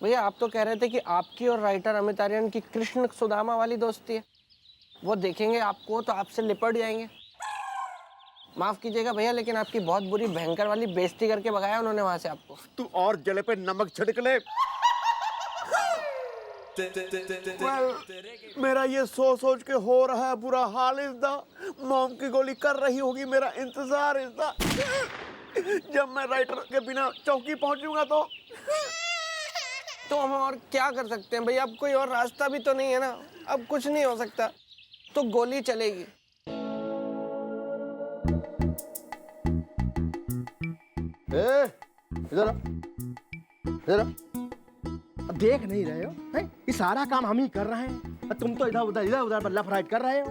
भैया आप तो कह रहे थे कि आपकी और राइटर अमित आर्यन की कृष्ण सुदामा वाली दोस्ती है। वो देखेंगे आपको तो आपसे लिपट जाएंगे। माफ कीजिएगा भैया, लेकिन आपकी बहुत बुरी भयंकर वाली बेइज्जती करके भगाया उन्होंने वहां से आपको। तू और जले पे नमक छिड़क ले। मेरा ये सोच सोच के हो रहा है बुरा हाल। इज़दा मॉम की गोली कर रही होगी मेरा इंतजार। इज़दा जब मैं राइटर के बिना चौकी पहुंचूंगा तो हम और क्या कर सकते हैं भैया? अब कोई और रास्ता भी तो नहीं है ना। अब कुछ नहीं हो सकता, तो गोली चलेगी। इधर इधर देख नहीं रहे हो? ये सारा काम हम ही कर रहे हैं, तुम तो इधर उधर बल्ला फ्राइड कर रहे हो।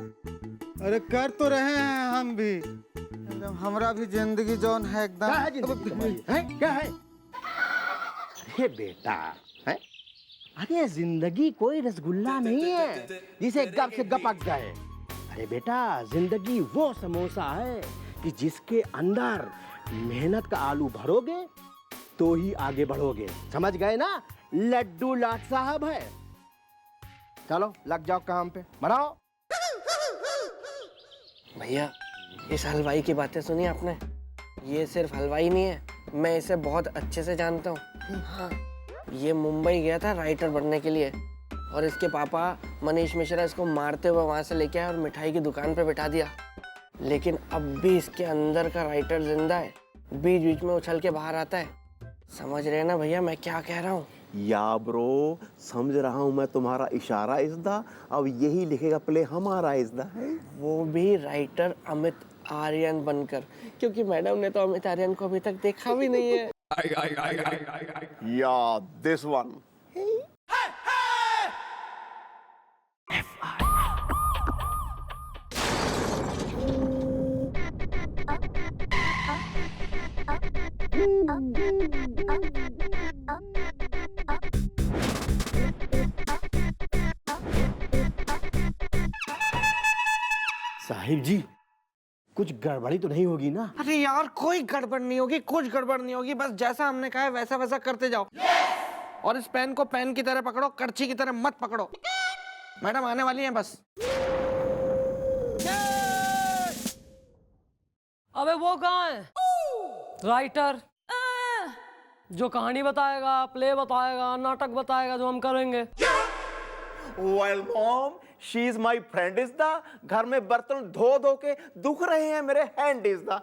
अरे कर तो रहे हैं हम भी। हमारा भी जिंदगी जौन है एकदम। क्या है जिंदगी? क्या है? अरे बेटा है? अरे जिंदगी कोई रसगुल्ला नहीं है जिसे गप से गप पक जाए। अरे बेटा जिंदगी वो समोसा है कि जिसके अंदर मेहनत का आलू भरोगे तो ही आगे बढ़ोगे। समझ गए ना? लड्डू लाट साहब है। चलो लग जाओ काम पे, बनाओ। भैया इस हलवाई की बातें सुनी आपने? ये सिर्फ हलवाई नहीं है, मैं इसे बहुत अच्छे से जानता हूँ। हाँ, ये मुंबई गया था राइटर बनने के लिए और इसके पापा मनीष मिश्रा इसको मारते हुए वहां से लेके आए और मिठाई की दुकान पे बिठा दिया। लेकिन अब भी इसके अंदर का राइटर जिंदा है, बीच बीच में उछल के बाहर आता है। समझ रहे हैं ना भैया मैं क्या कह रहा हूँ? या ब्रो, समझ रहा हूँ मैं तुम्हारा इशारा। इज़दा अब यही लिखेगा प्ले हमारा। इज़दा है वो भी राइटर अमित आर्यन बनकर, क्योंकि मैडम ने तो अमित आर्यन को अभी तक देखा भी नहीं है। या दिस वन। साहिब जी कुछ गड़बड़ी तो नहीं होगी ना? अरे यार कोई गड़बड़ नहीं होगी, कुछ गड़बड़ नहीं होगी। बस जैसा हमने कहा है वैसा वैसा करते जाओ। और इस पेन को पेन की तरह पकड़ो, करची की तरह मत पकड़ो। मैडम आने वाली हैं बस। अबे वो कहाँ है? राइटर जो कहानी बताएगा, प्ले बताएगा, नाटक बताएगा जो हम करेंगे। Well mom, she is my friend. इज़दा घर में बर्तन धो धो के दुख रहे हैं मेरे हैंड। इज़दा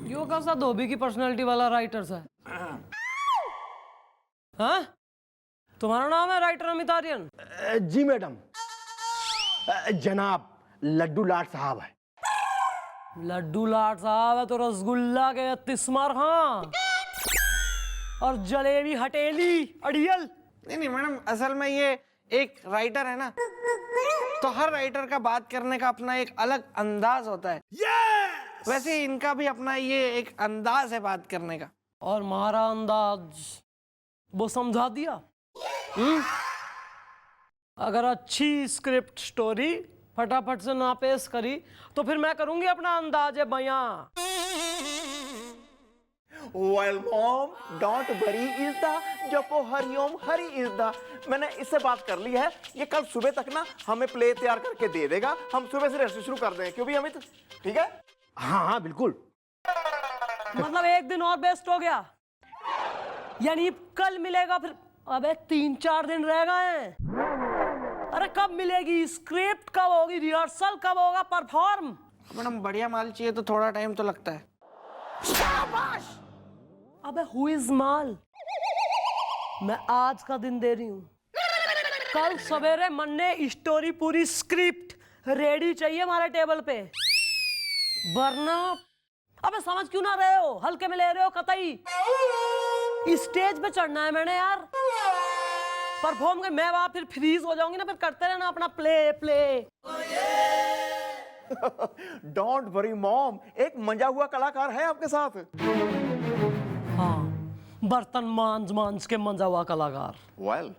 यो कैसा धोबी की पर्सनालिटी वाला राइटर है? हाँ? तुम्हारा नाम है राइटर अमित आर्यन? जी मैडम। जनाब लड्डू लाट साहब है। लड्डू लाट साहब है तो रसगुल्ला के तिस्मार हाँ और जलेबी हटेली अड़ियल। नहीं मैडम, असल में ये एक राइटर है ना, तो हर राइटर का बात करने का अपना एक अलग अंदाज होता है। वैसे इनका भी अपना ये एक अंदाज है बात करने का। और हमारा अंदाज वो समझा दिया। अगर अच्छी स्क्रिप्ट स्टोरी फटाफट से ना पेश करी तो फिर मैं करूंगी अपना अंदाज बयां। Well mom, don't worry. इज़दा जपो हरिओम हरि। इज़दा मैंने इससे बात कर ली है, ये कल सुबह तक ना हमें प्ले तैयार करके दे देगा। हम सुबह से रेस्ट शुरू कर दें, क्यों भी अमित? ठीक है? हाँ हाँ बिल्कुल। मतलब एक दिन और बेस्ट हो गया, यानी कल मिलेगा फिर? अबे 3-4 दिन रह गए हैं। अरे कब मिलेगी स्क्रिप्ट, कब होगी रिहर्सल, कब होगा परफॉर्म? मैडम बढ़िया माल चाहिए तो थोड़ा टाइम तो लगता है। शाबाश! अबे हु इज माल? मैं आज का दिन दे रही हूं। कल सवेरे मन ने स्टोरी पूरी स्क्रिप्ट रेडी चाहिए हमारे टेबल पे, वरना अबे समझ क्यों ना रहे हो? हल्के में ले रहे हो कतई? स्टेज पे चढ़ना है मैंने यार, परफॉर्म कर। मैं वहां फिर फ्रीज हो जाऊंगी ना, फिर करते रहना अपना play play. Don't worry mom, एक मंजा हुआ कलाकार है आपके साथ। हाँ, बर्तन मांझ मांझ के मंजा हुआ कलाकार। वेल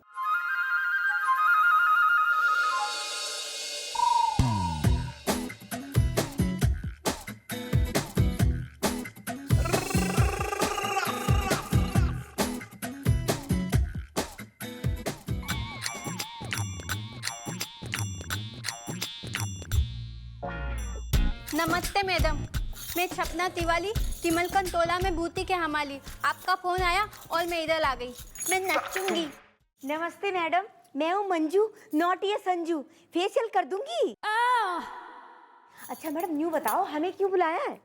नमस्ते मैडम, मैं छपना तिवारी तिमलकन तोला में बूटी के हमाली। आपका फोन आया और मैं इधर आ गई। मैं नचूंगी। नमस्ते मैडम, मैं हूँ मंजू, नॉट ये संजू। फेशियल कर दूंगी। अच्छा मैडम, न्यू बताओ हमें क्यों बुलाया है?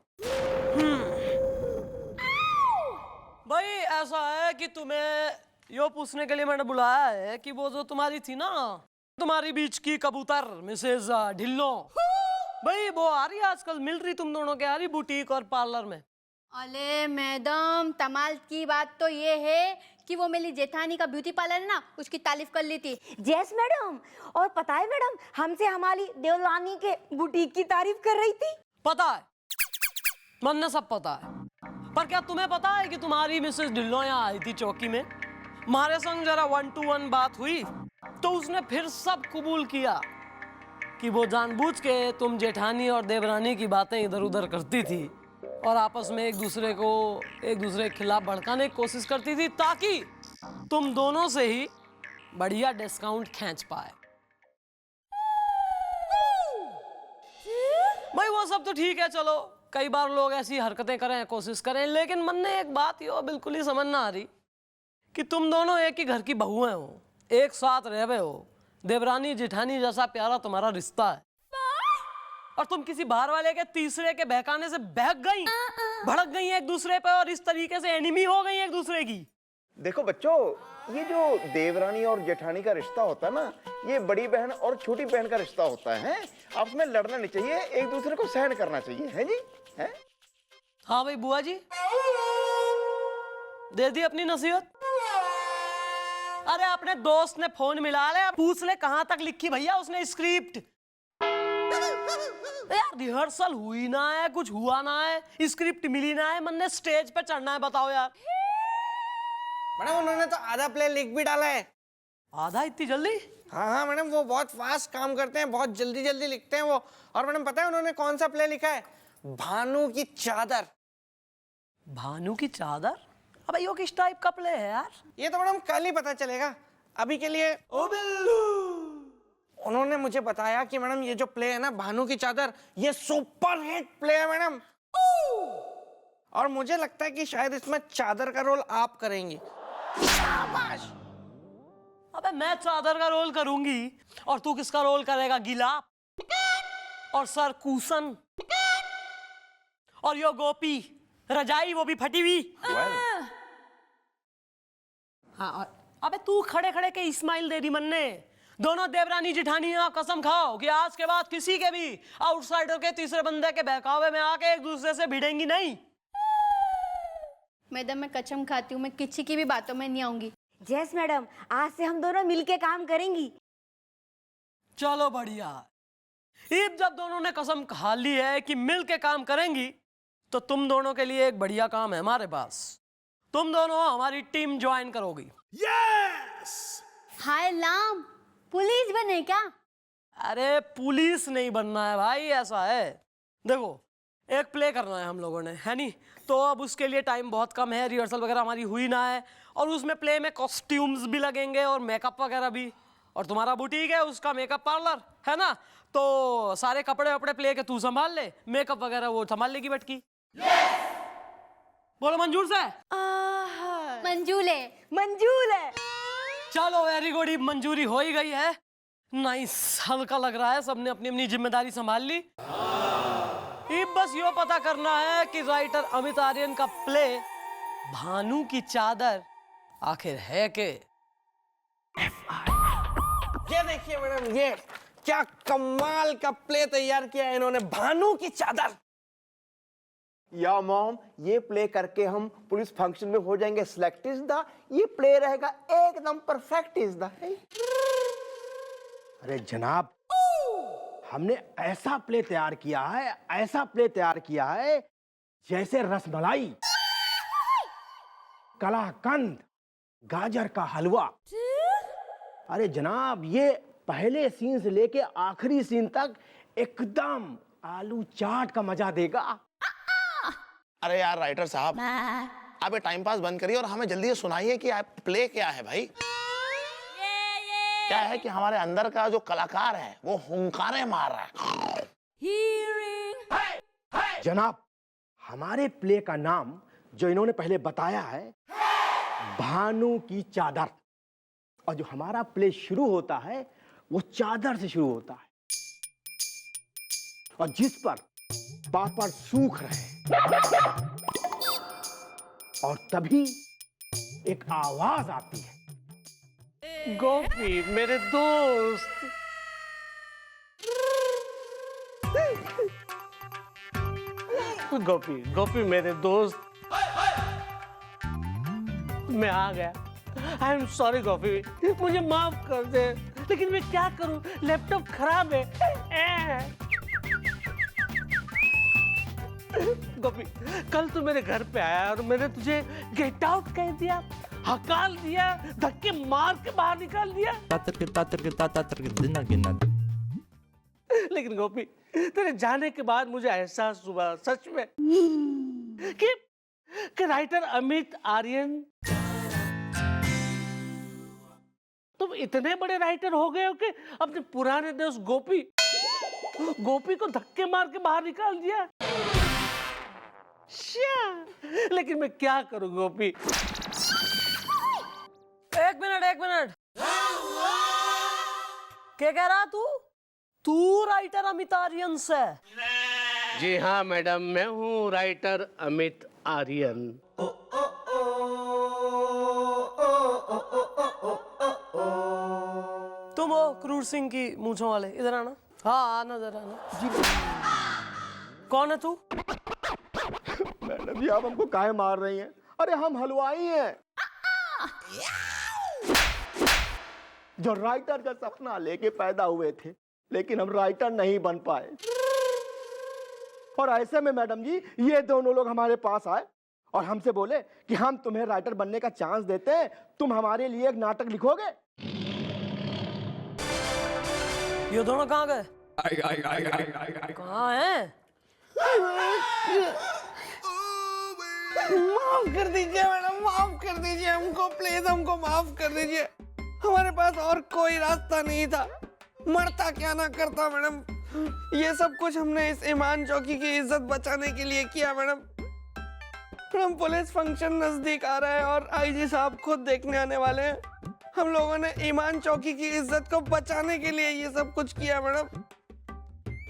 भाई ऐसा है कि तुम्हें यो पूछने के लिए मैंने बुलाया है कि वो जो तुम्हारी थी ना, तुम्हारी बीच की कबूतर मिसेज ढिल्लो, भाई वो आ रही है आजकल, मिल रही तुम दोनों के, आ रही बुटीक और पार्लर में। अरे मैडम, कमाल की बात तो ये है कि वो मेरी जेठानी का ब्यूटी पार्लर है ना, उसकी तारीफ कर ली थी। यस मैडम, और पता है मैडम, हमसे हमारी देवलानी के बुटीक की तारीफ कर रही थी। पता है, मन सब पता है, पर क्या तुम्हें पता है कि तुम्हारी मिसेस ढिल्लो यहाँ आई थी चौकी में, हमारे संग जरा 1 to 1 बात हुई तो उसने फिर सब कबूल किया कि वो जानबूझ के तुम जेठानी और देवरानी की बातें इधर उधर करती थी और आपस में एक दूसरे के खिलाफ भड़काने की कोशिश करती थी ताकि तुम दोनों से ही बढ़िया डिस्काउंट खींच पाए। भाई वो सब तो ठीक है, चलो कई बार लोग ऐसी हरकतें करें, कोशिश करें, लेकिन मन में एक बात यो बिल्कुल ही समझ ना आ रही कि तुम दोनों एक ही घर की बहुएं हो, एक साथ रह रहे हो, देवरानी जेठानी जैसा प्यारा तुम्हारा रिश्ता है, और तुम किसी बाहर वाले के तीसरे के बहकाने से बहक गई, भड़क गई एक दूसरे पे और इस तरीके से एनिमी हो गई एक दूसरे की। देखो बच्चों, ये जो देवरानी और जेठानी का रिश्ता होता है ना, ये बड़ी बहन और छोटी बहन का रिश्ता होता है। आपस में लड़ना नहीं चाहिए, एक दूसरे को सहन करना चाहिए, है जी? है? हाँ भाई बुआ जी, दे दी अपनी नसीहत। अरे अपने दोस्त ने फोन मिला ले, पूछ ले कहां तक लिखी भैया उसने स्क्रिप्ट। यार रिहर्सल हुई ना है, कुछ हुआ ना है, स्क्रिप्ट मिली ना है, मन ने स्टेज पे चढ़ना है, बताओ यार। मैडम उन्होंने तो आधा प्ले लिख भी डाला है। आधा इतनी जल्दी? हाँ मैडम, वो बहुत फास्ट काम करते हैं, बहुत जल्दी जल्दी लिखते हैं वो। और मैडम पता है उन्होंने कौन सा प्ले लिखा है? भानु की चादर। भानु की चादर? अबे यो किस टाइप का प्ले है यार? ये तो मैडम कल ही पता चलेगा, अभी के लिए ओ बिल्लू, उन्होंने मुझे बताया कि मैडम ये जो प्ले है ना भानु की चादर, ये सुपर हिट प्ले है मैडम। और मुझे लगता है कि शायद इसमें चादर का रोल आप करेंगी। शाबाश। अबे मैं चादर का रोल करूंगी और तू किसका रोल करेगा? गिलाप और सर कुशन और यो गोपी रजाई, वो भी फटी हुई। हाँ, और अबे तू खड़े खड़े के इस्माइल दे दी मन्ने। दोनों देवरानी जेठानी कसम खाओ कि आज के बाद किसी के भी आउटसाइडर के तीसरे बंदे के बहकावे में आके एक दूसरे से भिड़ेंगी नहीं। मैडम मैं कसम खाती हूँ, मैं किसी की भी बातों में नहीं आऊंगी। यस मैडम, आज से हम दोनों मिलके काम करेंगी। चलो बढ़िया। ईब जब दोनों ने कसम खा ली है कि मिल के काम करेंगी, तो तुम दोनों के लिए एक बढ़िया काम है हमारे पास। तुम दोनों हमारी टीम ज्वाइन करोगी। यस। हाय लाम, पुलिस बने क्या? अरे पुलिस नहीं बनना है भाई, ऐसा है देखो, एक प्ले करना है हम लोगों ने, है नहीं? तो अब उसके लिए टाइम बहुत कम है, रिहर्सल वगैरह हमारी हुई ना है, और उसमें प्ले में कॉस्ट्यूम्स भी लगेंगे और मेकअप वगैरह भी, और तुम्हारा बुटीक है उसका मेकअप पार्लर है ना, तो सारे कपड़े वपड़े प्ले के तू संभाल ले, मेकअप वगैरह वो संभाल लेगी बटकी। बोलो मंजूर से? मंजूर है। मंजूर है। चलो वेरी गुड, मंजूरी हो ही गई है। नाइस, हल्का लग रहा है, सबने अपनी अपनी जिम्मेदारी संभाल ली। बस यो पता करना है कि राइटर अमित आर्यन का प्ले भानु की चादर आखिर है के? ये देखिए मैडम, ये क्या कमाल का प्ले तैयार किया है इन्होंने, भानु की चादर। या मॉम, ये प्ले करके हम पुलिस फंक्शन में हो जाएंगे सिलेक्ट इज द, ये प्ले रहेगा एकदम परफेक्ट इज द। अरे जनाब, हमने ऐसा प्ले तैयार किया है, ऐसा प्ले तैयार किया है जैसे रसमलाई, कलाकंद, गाजर का हलवा। अरे जनाब, ये पहले सीन से लेके आखिरी सीन तक एकदम आलू चाट का मजा देगा। अरे यार राइटर साहब, आप ये टाइम पास बंद करिए और हमें जल्दी से सुनाइए कि आप प्ले क्या है भाई। क्या है कि हमारे अंदर का जो कलाकार है वो हुंकारे मार रहा है। जनाब, हमारे प्ले का नाम जो इन्होंने पहले बताया है, भानु की चादर, और जो हमारा प्ले शुरू होता है वो चादर से शुरू होता है, और जिस पर पापड़ सूख रहे, और तभी एक आवाज आती है, गोपी मेरे दोस्त। गोपी गोपी मेरे दोस्त, मैं आ गया। आई एम सॉरी गोपी, मुझे माफ कर दे, लेकिन मैं क्या करूं, लैपटॉप खराब है। गोपी, कल तू मेरे घर पे आया और मैंने तुझे गेट आउट कह दिया, हकाल दिया, धक्के मार के बाहर निकाल दिया। लेकिन गोपी, तेरे जाने के बाद मुझे एहसास हुआ सच में कि राइटर अमित आर्यन, तुम इतने बड़े राइटर हो गए हो कि अपने पुराने दोस्त गोपी को धक्के मार के बाहर निकाल दिया। लेकिन मैं क्या करूं गोपी। एक मिनट, क्या कह रहा तू राइटर अमित आर्यन से? जी हाँ मैडम, मैं हूँ राइटर अमित आर्यन। तुम हो क्रूर सिंह की मूंछों वाले, इधर आना। हाँ आना, इधर आना। जी कौन है तू? मैडम जी, आप हमको काहे मार रही हैं? अरे हम हलवाई हैं, जो राइटर का सपना लेके पैदा हुए थे, लेकिन हम राइटर नहीं बन पाए। और ऐसे में मैडम जी, ये दोनों लोग हमारे पास आए और हमसे बोले कि हम तुम्हें राइटर बनने का चांस देते हैं, तुम हमारे लिए एक नाटक लिखोगे। ये दोनों कहाँ गए? कहाँ हैं? माफ कर दीजिए मैडम, माफ कर दीजिए हमको, प्लीज हमको माफ कर दीजिए। हमारे पास और कोई रास्ता नहीं था, मरता क्या ना करता मैडम। ये सब कुछ हमने इस ईमान चौकी की इज्जत बचाने के लिए किया मैडम। मैडम, पुलिस फंक्शन नजदीक आ रहा है और आईजी साहब खुद देखने आने वाले हैं। हम लोगों ने ईमान चौकी की इज्जत को बचाने के लिए ये सब कुछ किया मैडम।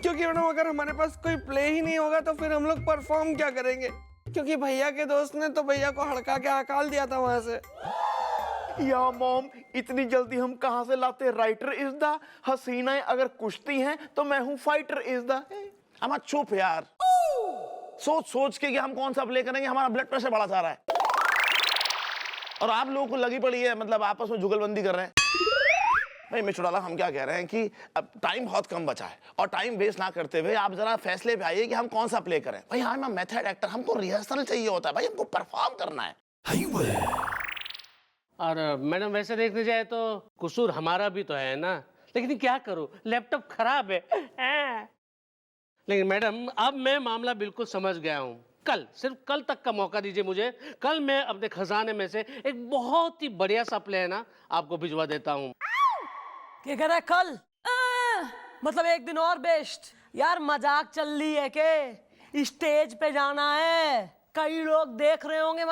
क्योंकि मैडम, अगर हमारे पास कोई प्ले ही नहीं होगा तो फिर हम लोग परफॉर्म क्या करेंगे? क्योंकि भैया के दोस्त ने तो भैया को हड़का के हकाल दिया था वहां से। या मॉम, इतनी जल्दी हम कहां से लाते राइटर इज द, हसीनाएं अगर कुश्ती हैं तो मैं हूं फाइटर इज द। अम्मा चुप यार, सोच के कि हम कौन सा प्ले करेंगे, हमारा ब्लड प्रेशर बढ़ा जा रहा है और आप लोगों को लगी पड़ी है, मतलब आपस में जुगलबंदी कर रहे हैं। नहीं मिस्टर डाला, हम क्या कह रहे हैं कि अब टाइम बहुत कम बचा है और टाइम वेस्ट ना करते हुए आप जरा फैसले पे आइए कि हम कौन सा प्ले करें। भाई हाँ, मैं मेथड एक्टर, हमको रिहर्सल चाहिए होता है भाई, हमको परफॉर्म करना है। और मैडम, वैसे देखने जाए तो कसूर हमारा भी तो है ना, लेकिन क्या करूं, लैपटॉप खराब है। लेकिन मैडम, अब मैं मामला बिल्कुल समझ गया हूं। सिर्फ कल तक का मौका दीजिए मुझे। कल मैं अपने खजाने में से एक बहुत ही बढ़िया सा प्ले है ना आपको भिजवा देता हूं। क्या कह रहा है कल? मतलब एक दिन और बेस्ट। यार मजाक चल रही है के? स्टेज पे जाना है, कई लोग देख रहे होंगे।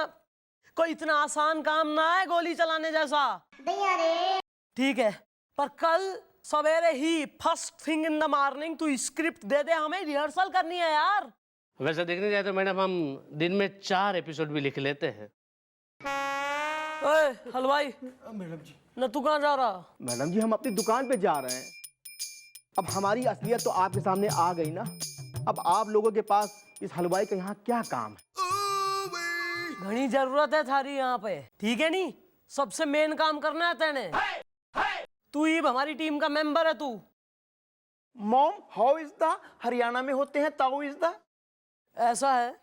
कोई इतना आसान काम ना है गोली चलाने जैसा। ठीक है, पर कल सवेरे ही first thing in the morning तू स्क्रिप्ट दे दे, हमें रिहर्सल करनी है यार। वैसे देखने जाए तो मैडम, हम दिन में 4 एपिसोड भी लिख लेते हैं। ओए हलवाई, मैडम जी। न तू कहाँ जा रहा? मैडम जी, हम अपनी दुकान पे जा रहे हैं। अब हमारी असलियत तो आपके सामने आ गई ना। अब आप लोगों के पास इस हलवाई का यहाँ क्या काम है? घनी जरूरत है थारी यहाँ पे, ठीक है नी? सबसे मेन काम करना है तेने। तू ही हमारी टीम का मेंबर है तू। Mom, how is the Haryana में होते हैं ताऊ इज द। ऐसा है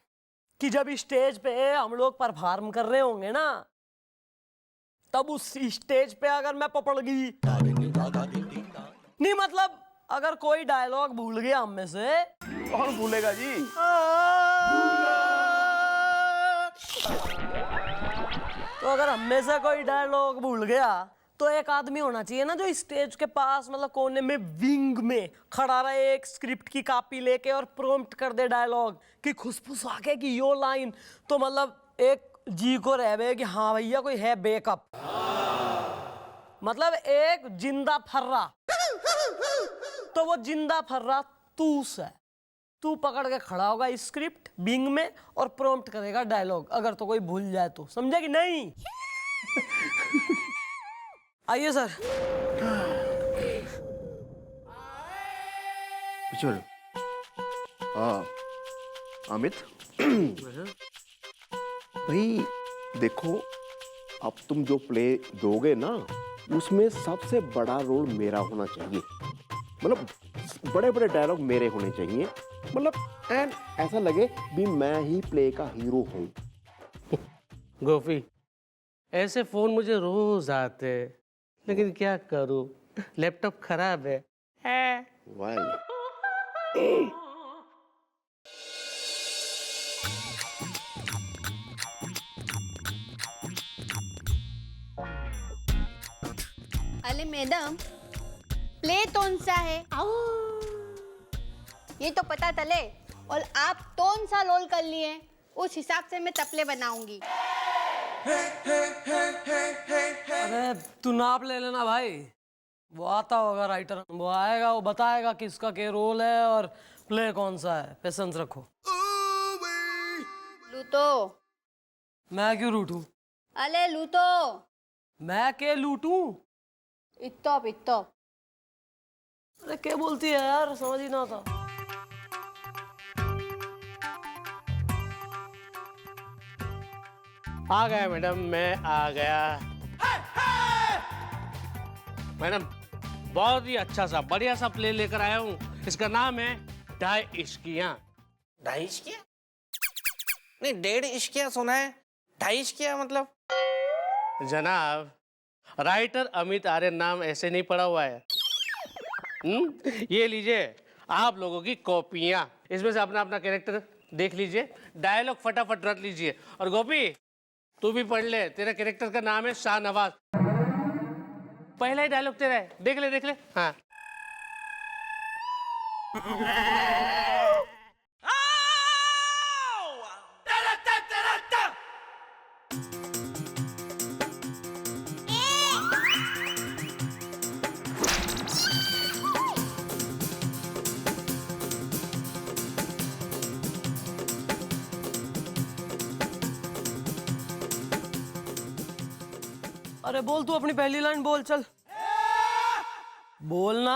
कि जब स्टेज पे हम लोग परफॉर्म कर रहे होंगे ना, तब उस स्टेज पे अगर मैं पपड़ गई नहीं, मतलब अगर कोई डायलॉग भूल गया हम में से। कौन भूलेगा जी? तो अगर हम में से कोई डायलॉग भूल गया तो एक आदमी होना चाहिए ना जो स्टेज के पास मतलब कोने में विंग में खड़ा रहे, एक स्क्रिप्ट की कॉपी लेके और प्रॉम्प्ट कर दे डायलॉग कि खुशफुस आके कि यो लाइन, तो मतलब एक जी को रहवे कि हाँ भैया कोई है बैकअप, मतलब एक जिंदा फर्रा। तो वो जिंदा फर्रा तू से, तू पकड़ के खड़ा होगा स्क्रिप्ट विंग में और प्रॉम्प्ट करेगा डायलॉग, अगर तो कोई भूल जाए तो, समझे कि नहीं? आइए सर। चल हाँ अमित भाई देखो, अब तुम जो प्ले दोगे ना उसमें सबसे बड़ा रोल मेरा होना चाहिए, मतलब बड़े बड़े डायलॉग मेरे होने चाहिए, मतलब एंड ऐसा लगे भी मैं ही प्ले का हीरो हूँ। गोपी, ऐसे फोन मुझे रोज आते हैं, लेकिन क्या करूं, लैपटॉप खराब है। वेल अरे मैडम, प्ले कौन सा है ये तो पता चले, और आप कौन सा रोल कर लिए उस हिसाब से मैं तपले बनाऊंगी। अरे तू नाप ले लेना भाई, वो आता होगा राइटर, वो आएगा, वो बताएगा किसका क्या रोल है और प्ले कौन सा है। पेशेंस रखो। लूटो। मैं क्यों लूटूं? अरे लूटो। मैं क्या लूटूं? इत्तो। अरे क्या बोलती है यार, समझ ही ना आता। आ गया मैडम, मैं आ गया। मैडम, बहुत ही अच्छा सा बढ़िया सा प्ले लेकर आया हूँ। इसका नाम है ढाई इश्कियाँ। 2.5 इश्किया? नहीं 1.5 इश्किया सुना है, 2.5 इश्किया मतलब? जनाब, राइटर अमित आर्यन नाम ऐसे नहीं पड़ा हुआ है। ये लीजिए आप लोगों की कॉपियाँ, इसमें से अपना अपना कैरेक्टर देख लीजिए, डायलॉग फटाफट रट लीजिए। और गोपी, तू भी पढ़ ले, तेरा कैरेक्टर का नाम है शाहनवाज। पहला ही डायलॉग तेरा है, देख ले। हाँ। अरे बोल, तू अपनी पहली लाइन बोल, चल बोलना।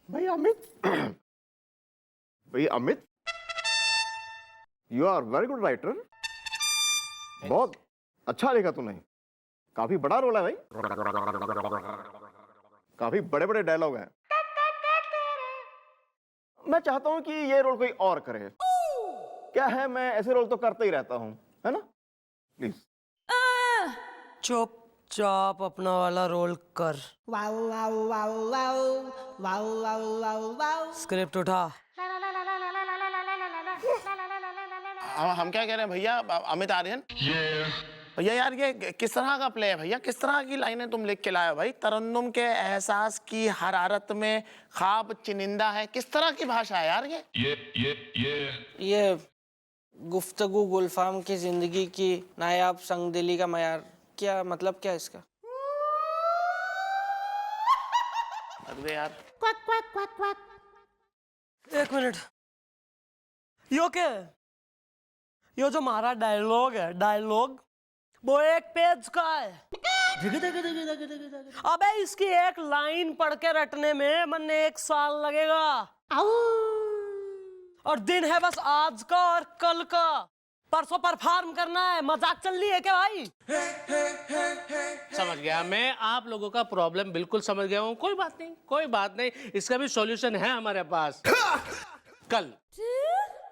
भाई Amit you are very good writer, बहुत अच्छा लिखा तूने, काफी बड़ा रोल है भाई, काफी बड़े बड़े डायलॉग हैं। मैं चाहता हूं कि ये रोल कोई और करे। क्या है, मैं ऐसे रोल तो करता ही रहता हूं, है ना? प्लीज चुपचाप अपना वाला रोल कर। स्क्रिप्ट उठा। हम क्या कह रहे हैं भैया, अमित आर्यन? भैया यार ये किस तरह का प्ले है भैया, किस तरह की लाइनें तुम लिख के लाए हो भाई? तरन्नुम के एहसास की हरारत में ख्वाब चिनिंदा है, किस तरह की भाषा है यार ये गुफ्तगू गुलफाम की जिंदगी की नायाब संगदिली का मयार, क्या मतलब क्या इसका? अरे यार एक मिनट, यो क्या है? यो जो हमारा डायलॉग है, डायलॉग वो 1 पेज का है। अबे इसकी एक लाइन पढ़ के रटने में मन 1 साल लगेगा, और दिन है बस आज का और कल का। परसों परफॉर्म करना है, मजाक चल रही है क्या भाई? समझ गया मैं, आप लोगों का प्रॉब्लम बिल्कुल समझ गया हूँ। कोई बात नहीं, इसका भी सॉल्यूशन है हमारे पास।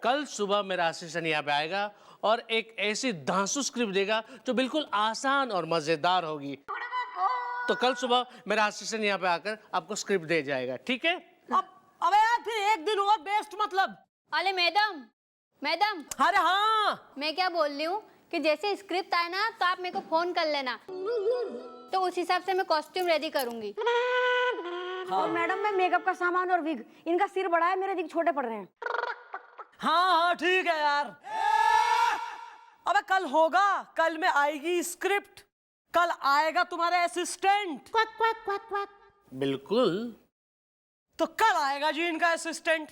कल सुबह मेरा असिस्टेंट यहाँ पे आएगा और एक ऐसी धांसू स्क्रिप्ट देगा जो बिल्कुल आसान और मजेदार होगी। तो कल सुबह मेरा असिस्टेंट यहाँ पे आकर आपको स्क्रिप्ट दे जाएगा, ठीक है? अबे यार फिर एक दिन और बेस्ट मतलब। अरे मैडम, अरे हाँ, मैं क्या बोल रही हूँ कि जैसे स्क्रिप्ट आए ना तो आप मेरे को फोन कर लेना, तो उस हिसाब से मैं कॉस्ट्यूम रेडी करूंगी। और मैडम मैं मेकअप का सामान और विग, इनका सिर बड़ा है, मेरे विग छोटे पड़ रहे हैं। हाँ हाँ ठीक है यार। अबे कल होगा, कल में आएगी स्क्रिप्ट, कल आएगा तुम्हारे असिस्टेंट। बिल्कुल। तो कल आएगा जी इनका असिस्टेंट।